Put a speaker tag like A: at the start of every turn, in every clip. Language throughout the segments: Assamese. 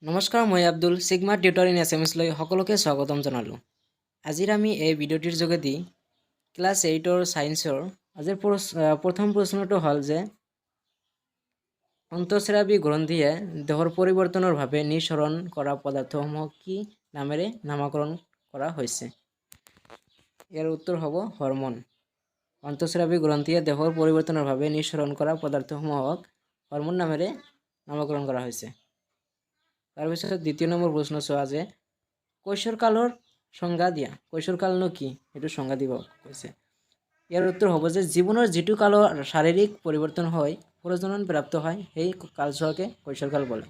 A: নমস্কাৰ, মই আব্দুল সিগমা টিউটৰ ইন এছএমএছলৈ সকলোকে স্বাগতম জনালোঁ। আজিৰ আমি এই ভিডিঅ'টিৰ যোগেদি ক্লাছ 8ৰ ছায়েন্সৰ আজিৰ প্ৰথম প্ৰশ্নটো হ'ল যে অন্তঃস্ৰাৱী গ্ৰন্থিয়ে দেহৰ পৰিৱৰ্তনৰ বাবে নিঃসৰণ কৰা পদাৰ্থসমূহ কি নামেৰে নামকৰণ কৰা হৈছে? ইয়াৰ উত্তৰ হ'ব হৰম'ন। অন্তঃস্ৰাৱী গ্ৰন্থিয়ে দেহৰ পৰিৱৰ্তনৰ বাবে নিঃসৰণ কৰা পদাৰ্থসমূহক হৰম'ন নামেৰে নামকৰণ কৰা হৈছে। তাৰপিছত দ্বিতীয় নম্বৰ প্ৰশ্ন চোৱা যে কৈশোৰকালৰ সংজ্ঞা দিয়া। কৈশোৰকালনো কি সেইটো সংজ্ঞা দিব কৈছে। ইয়াৰ উত্তৰ হ'ব যে জীৱনৰ যিটো কালৰ শাৰীৰিক পৰিৱৰ্তন হয় প্ৰজনন প্ৰাপ্ত হয় সেই কালছোৱাকে কৈশোৰকাল বোলে।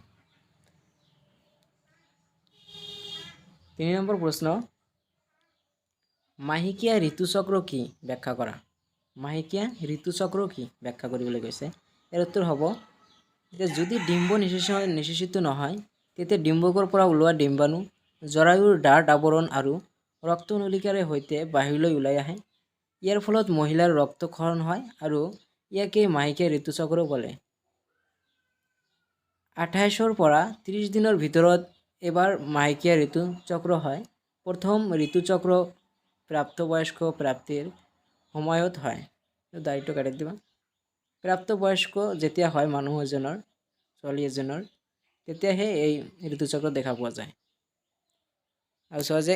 A: 3 নম্বৰ প্ৰশ্ন মাহেকীয়া ঋতুচক্ৰ কি ব্যাখ্যা কৰা। মাহেকীয়া ঋতুচক্ৰ কি ব্যাখ্যা কৰিবলৈ কৈছে। ইয়াৰ উত্তৰ হ'ব যে যদি ডিম্ব নিঃশেষিত নহয় তেতিয়া ডিম্বকৰ পৰা ওলোৱা ডিম্বাণু জৰায়ুৰ ডাঠ আৱৰণ আৰু ৰক্তনলিকাৰে সৈতে বাহিৰলৈ ওলাই আহে। ইয়াৰ ফলত মহিলাৰ ৰক্তক্ষৰণ হয় আৰু ইয়াকে মাহেকীয়া ঋতুচক্ৰ বোলে। 28ৰ পৰা 30 দিনৰ ভিতৰত এবাৰ মাহেকীয়া ঋতুচক্ৰ হয়। প্ৰথম ঋতুচক্ৰ প্ৰাপ্তবয়স্ক প্ৰাপ্তিৰ সময়ত হয়। দায়িত্ব কাটি দিবা। প্ৰাপ্তবয়স্ক যেতিয়া হয় মানুহ এজনৰ ছোৱালী এজনৰ তেতিয়াহে এই ঋতুচক্ৰ দেখা পোৱা যায়। আৰু চোৱা যে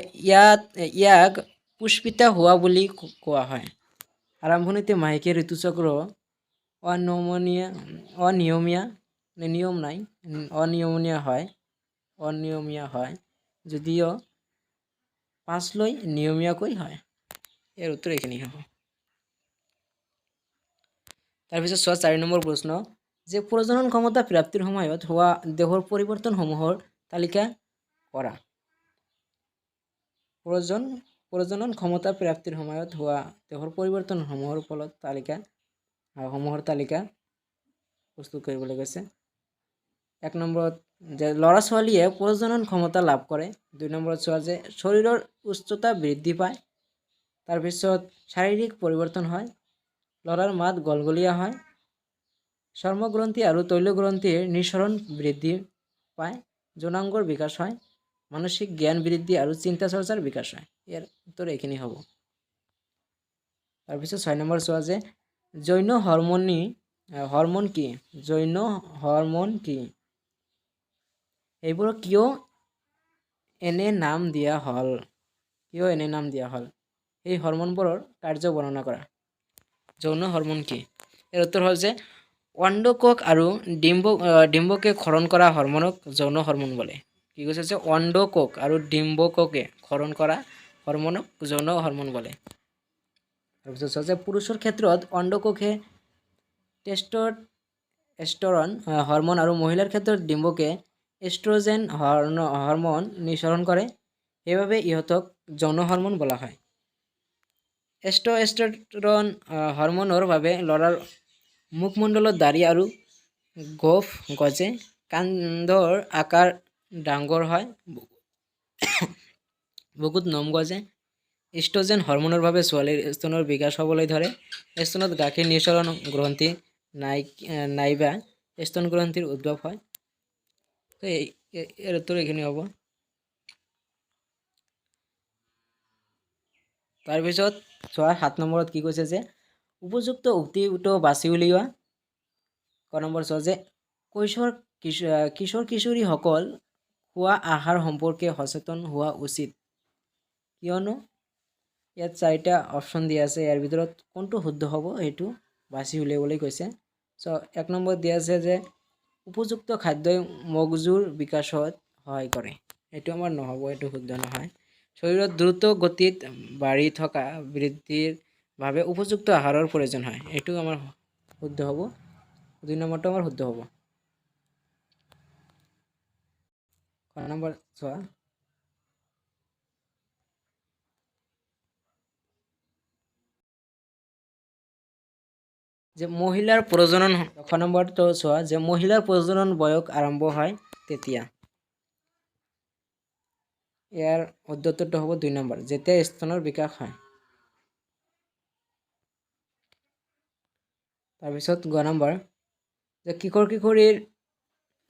A: ইয়াক পুষ্পিতা হোৱা বুলি কোৱা হয়। আৰম্ভণিতে মাহেকীয়া ঋতুচক্ৰ অনিয়মীয়া হয় যদিও পাছলৈ নিয়মীয়াকৈ হয়। ইয়াৰ উত্তৰ এইখিনি হ'ব। তাৰপিছত চোৱা 4 নম্বৰ প্ৰশ্ন যে প্ৰজনন ক্ষমতা প্ৰাপ্তিৰ সময়ত হোৱা দেহৰ পৰিৱৰ্তনসমূহৰ তালিকা কৰা। প্ৰজনন ক্ষমতা প্ৰাপ্তিৰ সময়ত হোৱা দেহৰ পৰিৱৰ্তনসমূহৰ সমূহৰ তালিকা প্ৰস্তুত কৰিবলৈ কৈছে। 1 নম্বৰত যে ল'ৰা ছোৱালীয়ে প্ৰজনন ক্ষমতা লাভ কৰে। 2 নম্বৰত চোৱা যে শৰীৰৰ উচ্চতা বৃদ্ধি পায়। তাৰপিছত শাৰীৰিক পৰিৱৰ্তন হয়। ল'ৰাৰ মাত গলগলীয়া হয়। চৰ্মগ্ৰন্থি আৰু তৈলগ্ৰন্থিৰ নিঃসৰণ বৃদ্ধি পায়। যৌনাংগৰ বিকাশ হয়। মানসিক জ্ঞান বৃদ্ধি আৰু চিন্তা চৰ্চাৰ বিকাশ হয়। ইয়াৰ উত্তৰ এইখিনি হ'ব। তাৰপিছত 6 নম্বৰ চোৱা যে জৈন হৰম'ন কি? জৈন হৰম'ন কি? এইবোৰক কিয় এনে নাম দিয়া হ'ল? এই হৰম'নবোৰৰ কাৰ্য বৰ্ণনা কৰা। যৌন হৰম'ন কি? ইয়াৰ উত্তৰ হ'ল যে অণ্ডকোষ আৰু ডিম্বকে ক্ষৰণ কৰা হৰম'নক যৌন হৰম'ন বোলে। কি কৈছে যে অণ্ডকোষ আৰু ডিম্বককে ক্ষৰণ কৰা হৰম'নক যৌন হৰম'ন বোলে। তাৰপিছত চোৱা যে পুৰুষৰ ক্ষেত্ৰত অণ্ডকোষে টেষ্টষ্টেৰন হৰম'ন আৰু মহিলাৰ ক্ষেত্ৰত ডিম্বকে এষ্ট্ৰজেন হৰম'ন নিঃসৰণ কৰে। সেইবাবে ইহঁতক যৌন হৰম'ন বোলা হয়। টেষ্টষ্টেৰন হৰম'নৰ বাবে ল'ৰাৰ মুখমণ্ডলত দাঢ়ি আৰু গোফ গজে। কান্ধৰ আকাৰ ডাঙৰ হয়। বুকুত নোম গজে। ইষ্ট্ৰজেন হৰম'নৰ বাবে ছোৱালীৰ স্তনৰ বিকাশ হ'বলৈ ধৰে। স্তনত গাখীৰ নিঃসৰণ গ্ৰন্থি নাইবা স্তন গ্ৰন্থিৰ উদ্ভৱ হয়। তো ইয়াৰ উত্তৰ এইখিনি হ'ব। তাৰপিছত চোৱা 7 নম্বৰত কি কৈছে যে উপযুক্ত উক্তি বাছি উলিওৱা। ক নম্বৰ চোৱা যে কিশোৰ কিশোৰীসকল খোৱা আহাৰ সম্পৰ্কে সচেতন হোৱা উচিত কিয়নো। ইয়াত 4টা অপশ্যন দিয়া আছে। ইয়াৰ ভিতৰত কোনটো শুদ্ধ হ'ব সেইটো বাছি উলিয়াবলৈ কৈছে। 1 নম্বৰত দিয়া আছে যে উপযুক্ত খাদ্যই মগজুৰ বিকাশত সহায় কৰে। এইটো আমাৰ নহ'ব, এইটো শুদ্ধ নহয়। শৰীৰত দ্ৰুত গতিত বাঢ়ি থকা বৃদ্ধিৰ বাবে উপযুক্ত আহাৰৰ প্ৰয়োজন হয়। এইটো আমাৰ শুদ্ধ হ'ব। 2 নম্বৰটো আমাৰ শুদ্ধ হ'ব। ক নম্বৰ চোৱা যে মহিলাৰ প্ৰজনন খ নম্বৰটো চোৱা যে মহিলাৰ প্ৰজনন বয়স আৰম্ভ হয় তেতিয়া। ইয়াৰ উত্তৰটো হ'ব 2 নম্বৰ যেতিয়া স্তনৰ বিকাশ হয়। তাৰপিছত গ নম্বৰ যে কিশোৰ কিশোৰীৰ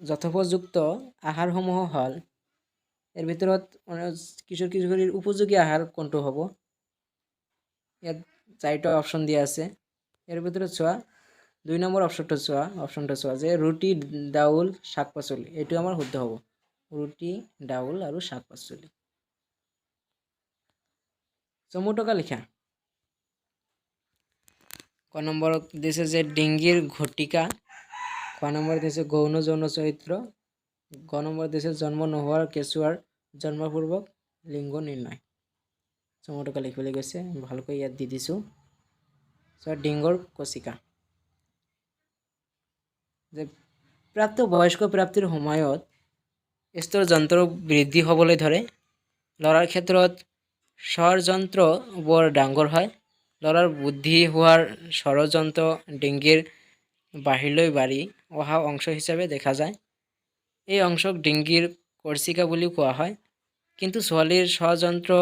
A: যথোপযুক্ত আহাৰসমূহ হ'ল, ইয়াৰ ভিতৰত কিশোৰ কিশোৰীৰ উপযোগী আহাৰ কোনটো হ'ব? ইয়াত 4টা অপশ্যন দিয়া আছে। ইয়াৰ ভিতৰত চোৱা 2 নম্বৰ অপশ্যনটো চোৱা যে ৰুটি, ডাউল, শাক পাচলি, এইটো আমাৰ শুদ্ধ হ'ব। ৰুটি, ডাউল আৰু শাক পাচলি। চমু টকা লিখা। ক নম্বৰত দিছে যে ডিঙ্গিৰ ঘটিকা, খ নম্বৰত দিছে গৌণ যৌন চৰিত্ৰ, গ নম্বৰত দিছে জন্ম নোহোৱাৰ কেঁচুৱাৰ জন্মপূৰ্বক লিংগ নিৰ্ণয়। চমু টকা লিখিবলৈ গৈছে, ভালকৈ ইয়াত দি দিছোঁ। ডিঙ্গৰ কচিকা। যে প্ৰাপ্ত বয়স্ক প্ৰাপ্তিৰ সময়ত স্থৰ যন্ত্ৰ বৃদ্ধি হ'বলৈ ধৰে। ল'ৰাৰ ক্ষেত্ৰত স্বৰযন্ত্ৰ বৰ ডাঙৰ হয়। ল'ৰাৰ বুদ্ধি হোৱাৰ স্বৰযন্ত্ৰ ডিঙ্গিৰ বাহিৰলৈ বাঢ়ি অহা অংশ হিচাপে দেখা যায়। এই অংশক ডিঙ্গিৰ কৰ্চিকা বুলিও কোৱা হয়। কিন্তু ছোৱালীৰ স্বৰযন্ত্ৰ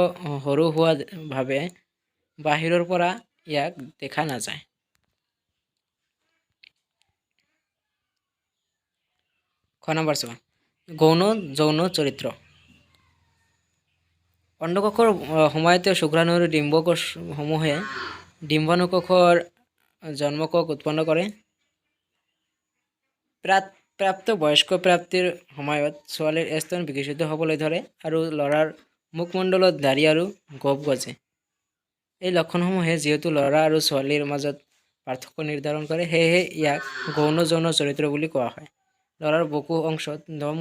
A: সৰু হোৱা ভাৱে বাহিৰৰ পৰা ইয়াক দেখা নাযায়। খ নম্বৰ চোৱা গৌণ যৌন চৰিত্ৰ। অণ্ডকোষৰ সময়তে শুক্ৰাণু আৰু ডিম্বকোষসমূহে ডিম্বাণুকোষৰ জন্মকোষ উৎপন্ন কৰে। প্ৰাপ্ত বয়স্ক প্ৰাপ্তিৰ সময়ত ছোৱালীৰ স্তন বিকশিত হ'বলৈ ধৰে আৰু ল'ৰাৰ মুখমণ্ডলত দাঢ়ি আৰু গোপ গজে। এই লক্ষণসমূহে যিহেতু ল'ৰা আৰু ছোৱালীৰ মাজত পাৰ্থক্য নিৰ্ধাৰণ কৰে, সেয়েহে ইয়াক গৌণ যৌন চৰিত্ৰ বুলি কোৱা হয়। ল'ৰাৰ বুকু অংশত নোম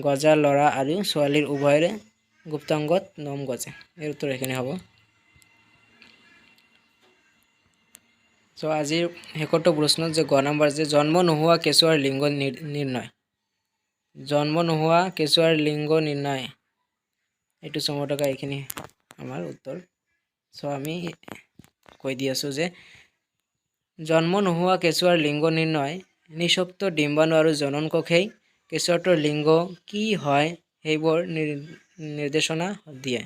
A: গজা ল'ৰা আৰু ছোৱালীৰ উভয়ৰে গুপ্তাংগত নোম গজে। ইয়াৰ উত্তৰ এইখিনি হ'ব। আজিৰ শেষৰটো প্ৰশ্ন যে গ নম্বৰ যে জন্ম নোহোৱা কেঁচুৱাৰ লিংগ নিৰ্ণয়। জন্ম নোহোৱা কেঁচুৱাৰ লিংগ নিৰ্ণয়, এইটো চমু টকা এইখিনি আমাৰ উত্তৰ। আমি কৈ দি আছোঁ যে জন্ম নোহোৱা কেঁচুৱাৰ লিংগ নিৰ্ণয় নিষক্ত ডিম্বাণু আৰু জনন কোষেই কেঁচুৱাটোৰ লিংগ কি হয় সেইবোৰ নিৰ্দেশনা দিয়ে।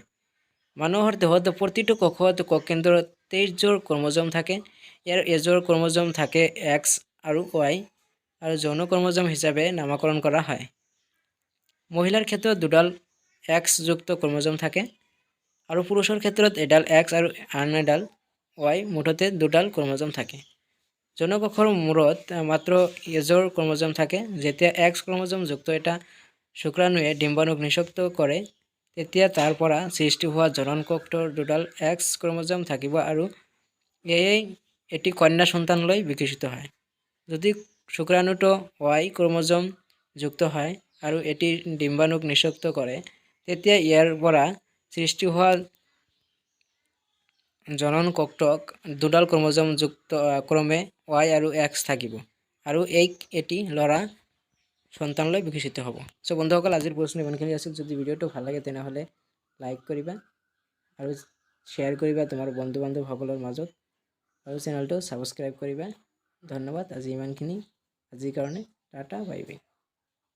A: মানুহৰ দেহত প্ৰতিটো কোষত কোষকেন্দ্ৰত 23যোৰ ক্ৰম'জম থাকে। ইয়াৰ এযোৰ ক্ৰম'জম থাকে X আৰু Y আৰু যৌন ক্ৰম'জম হিচাপে নামকৰণ কৰা হয়। মহিলাৰ ক্ষেত্ৰত দুডাল X যুক্ত ক্ৰম'জম থাকে আৰু পুৰুষৰ ক্ষেত্ৰত এডাল X আৰু আন এডাল Y, মুঠতে দুডাল ক্ৰম'জম থাকে। যৌন কোষৰ মূৰত মাত্ৰ এযোৰ ক্ৰম'জম থাকে। যেতিয়া X ক্ৰম'জম যুক্ত এটা শুক্ৰাণুৱে ডিম্বাণুক নিষক্ত কৰে, তেতিয়া তাৰ পৰা সৃষ্টি হোৱা জনন কোষটোৰ দুডাল X ক্ৰম'জম থাকিব আৰু এটি কন্যা সন্তানলৈ বিকশিত হয়। যদি শুক্ৰাণুটো Y ক্ৰম'জম যুক্ত হয় আৰু এটি ডিম্বাণুক নিষক্ত কৰে, তেতিয়া ইয়াৰ পৰা সৃষ্টি হোৱা জনন কোষটোক দুডাল ক্ৰম'জম যুক্ত ক্ৰমে Y আৰু X থাকিব আৰু এটি ল'ৰা সন্তানলৈ বিকশিত হ'ব। বন্ধুসকল, আজিৰ প্ৰশ্ন ইমানখিনি আছিল। যদি ভিডিঅ'টো ভাল লাগে তেনেহ'লে লাইক কৰিবা আৰু শ্বেয়াৰ কৰিবা তোমাৰ বন্ধু বান্ধৱসকলৰ মাজত আৰু চেনেলটো ছাবস্ক্ৰাইব কৰিবা। ধন্যবাদ। আজি ইমানখিনি, আজিৰ কাৰণে টাটা, বাই বাই।